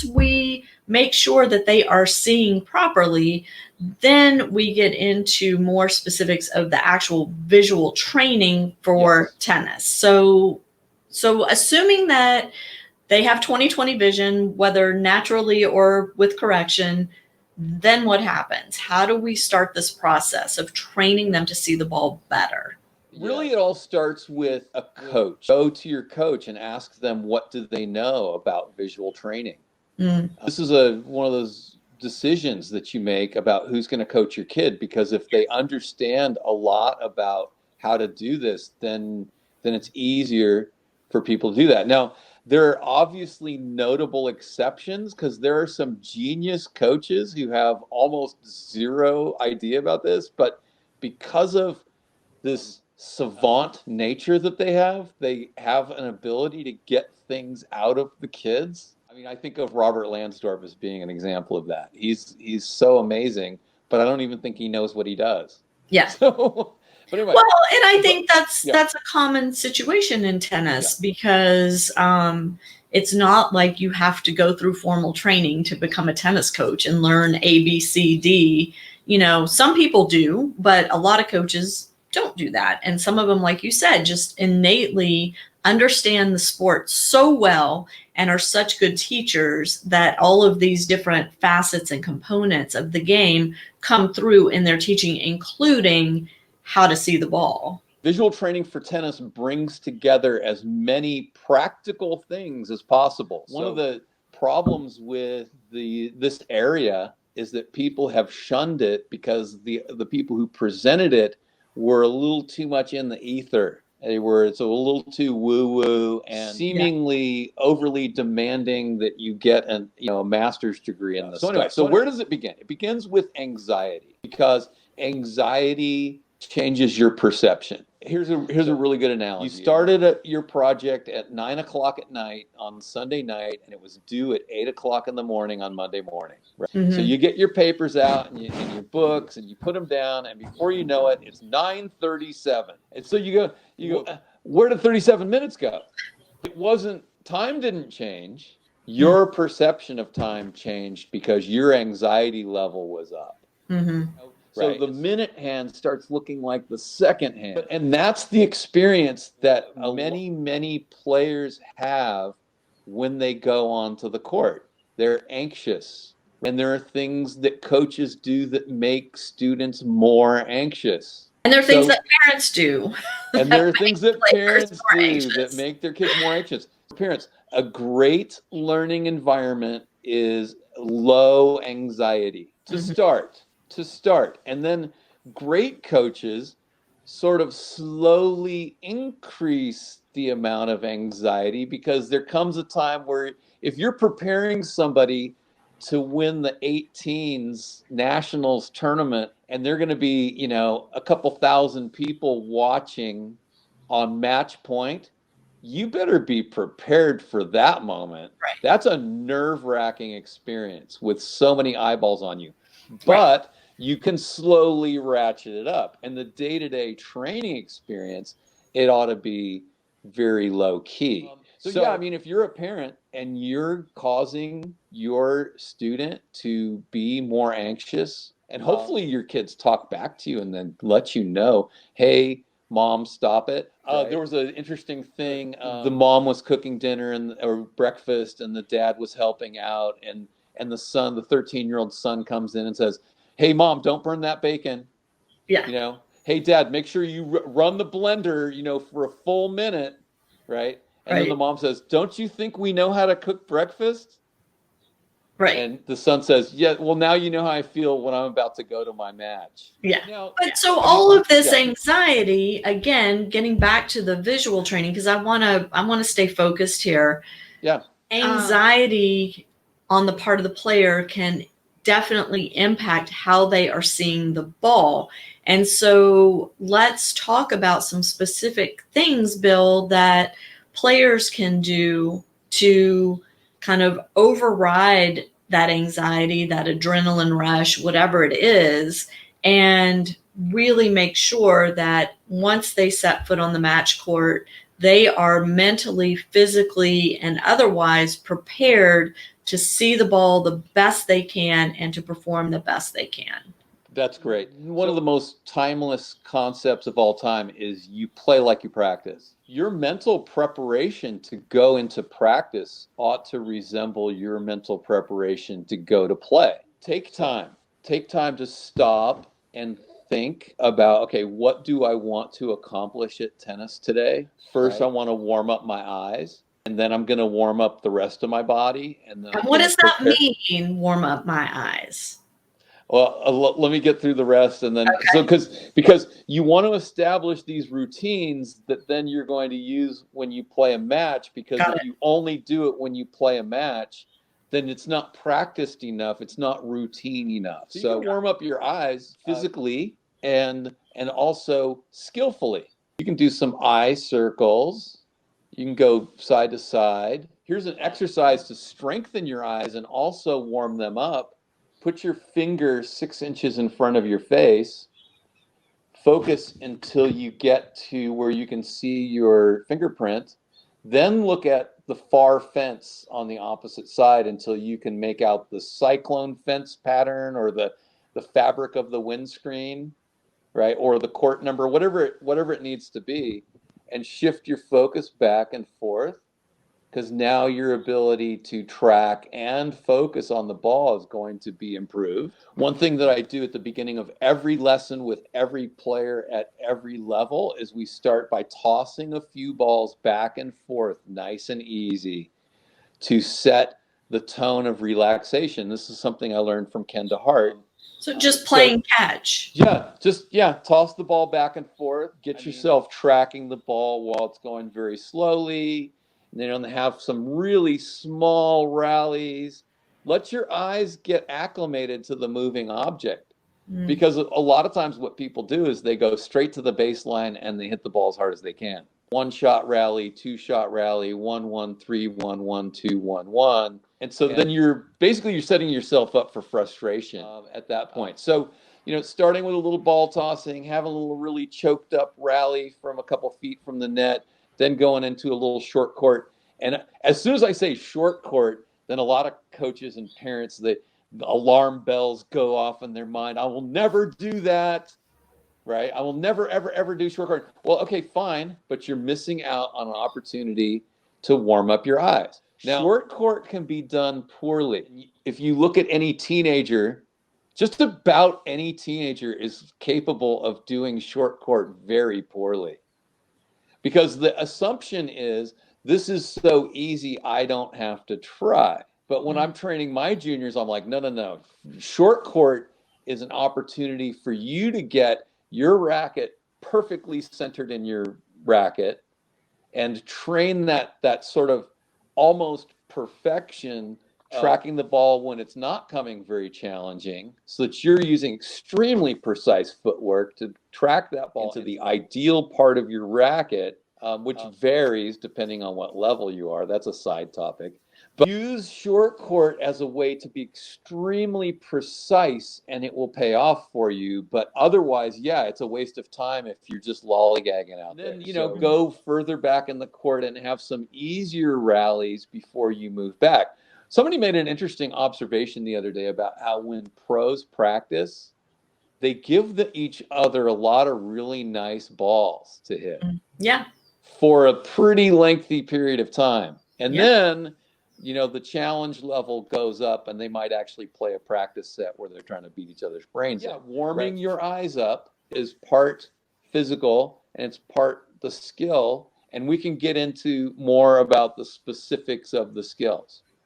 we make sure that they are seeing properly, then we get into more specifics of the actual visual training for tennis. So assuming that they have 20/20 vision, whether naturally or with correction, then what happens? How do we start this process of training them to see the ball better? Really, it all starts with a coach. Go to your coach and ask them, what do they know about visual training? This is one of those decisions that you make about who's going to coach your kid, because if they understand a lot about how to do this, then it's easier for people to do that. Now, there are obviously notable exceptions, because there are some genius coaches who have almost zero idea about this, but because of this savant nature that they have an ability to get things out of the kids. I mean, I think of Robert Lansdorf as being an example of that. He's so amazing, but I don't even think he knows what he does. Yeah. So, but anyway. Well, and I think that's a common situation in tennis, because it's not like you have to go through formal training to become a tennis coach and learn A, B, C, D. You know, some people do, but a lot of coaches don't do that. And some of them, like you said, just innately understand the sport so well and are such good teachers that all of these different facets and components of the game come through in their teaching, including how to see the ball. Visual training for tennis brings together as many practical things as possible. One of the problems with this area is that people have shunned it because the people who presented it were a little too much in the ether. It's a little too woo-woo and seemingly overly demanding that you get a master's degree in this stuff. So where does it begin? It begins with anxiety, because anxiety changes your perception. Here's a really good analogy. You started your project at 9 o'clock at night on Sunday night, and it was due at 8 o'clock in the morning on Monday morning. Right? So you get your papers out and your books, and you put them down, and before you know it, it's 9:37. And so you go, where did 37 minutes go? Time didn't change. Your perception of time changed because your anxiety level was up. So the minute hand starts looking like the second hand. And that's the experience that many, many players have when they go onto the court. They're anxious. And there are things that coaches do that make students more anxious. And there are things that parents do. And there are things that parents do that make their kids more anxious. Parents, a great learning environment is low anxiety to start. And then great coaches sort of slowly increase the amount of anxiety, because there comes a time where if you're preparing somebody to win the 18s nationals tournament, and they're going to be, a couple thousand people watching on match point, you better be prepared for that moment. Right. That's a nerve-wracking experience with so many eyeballs on you. But you can slowly ratchet it up. And the day-to-day training experience, it ought to be very low key. If you're a parent and you're causing your student to be more anxious, and hopefully your kids talk back to you and then let you know, hey, Mom, stop it. There was an interesting thing. The mom was cooking dinner or breakfast, and the dad was helping out, and the son, the 13-year-old son, comes in and says, hey, Mom, don't burn that bacon. Yeah. Hey, Dad, make sure you run the blender, for a full minute, right? And then the mom says, don't you think we know how to cook breakfast? Right. And the son says, yeah, well, now you know how I feel when I'm about to go to my match. Yeah. So all of this anxiety, again, getting back to the visual training, because I want to stay focused here. Yeah. Anxiety on the part of the player can definitely impact how they are seeing the ball. And so let's talk about some specific things, Bill, that players can do to kind of override that anxiety, that adrenaline rush, whatever it is, and really make sure that once they set foot on the match court, they are mentally, physically, and otherwise prepared to see the ball the best they can and to perform the best they can. That's great. One of the most timeless concepts of all time is you play like you practice. Your mental preparation to go into practice ought to resemble your mental preparation to go to play. Take time. Take time to stop and think about, okay, what do I want to accomplish at tennis today? First, I want to warm up my eyes, and then I'm going to warm up the rest of my body. And then what does that mean, warm up my eyes? Well, let me get through the rest, and then because you want to establish these routines that then you're going to use when you play a match. Because if you only do it when you play a match, then it's not practiced enough. It's not routine enough. So warm up your eyes physically and also skillfully. You can do some eye circles. You can go side to side. Here's an exercise to strengthen your eyes and also warm them up. Put your finger 6 inches in front of your face. Focus until you get to where you can see your fingerprint. Then look at the far fence on the opposite side until you can make out the cyclone fence pattern or the fabric of the windscreen, right? Or the court number, whatever it needs to be, and shift your focus back and forth. Because now your ability to track and focus on the ball is going to be improved. One thing that I do at the beginning of every lesson with every player at every level is we start by tossing a few balls back and forth, nice and easy, to set the tone of relaxation. This is something I learned from Ken DeHart. So just playing catch. Yeah, toss the ball back and forth. Get yourself tracking the ball while it's going very slowly. And then have some really small rallies. Let your eyes get acclimated to the moving object. Because a lot of times what people do is they go straight to the baseline and they hit the ball as hard as they can. 1-shot rally, 2-shot rally, 1-1, 3-1, 1-2, 1-1. And so then you're setting yourself up for frustration at that point. So, starting with a little ball tossing, having a little really choked up rally from a couple feet from the net, then going into a little short court. And as soon as I say short court, then a lot of coaches and parents, the alarm bells go off in their mind. I will never do that, right? I will never, ever, ever do short court. Well, okay, fine, but you're missing out on an opportunity to warm up your eyes. Now, short court can be done poorly. If you look at any teenager, just about any teenager is capable of doing short court very poorly. Because the assumption is, this is so easy, I don't have to try. But when I'm training my juniors, I'm like, no. Short court is an opportunity for you to get your racket perfectly centered in your racket and train that sort of almost perfection, tracking the ball when it's not coming very challenging, so that you're using extremely precise footwork to track that ball into the ideal part of your racket, which varies depending on what level you are. That's a side topic. But use short court as a way to be extremely precise, and it will pay off for you. But otherwise, it's a waste of time if you're just lollygagging out there. Then, go further back in the court and have some easier rallies before you move back. Somebody made an interesting observation the other day about how when pros practice, they give each other a lot of really nice balls to hit. Yeah. For a pretty lengthy period of time. And then, the challenge level goes up and they might actually play a practice set where they're trying to beat each other's brains out. Warming your eyes up is part physical and it's part the skill. And we can get into more about the specifics of the skills.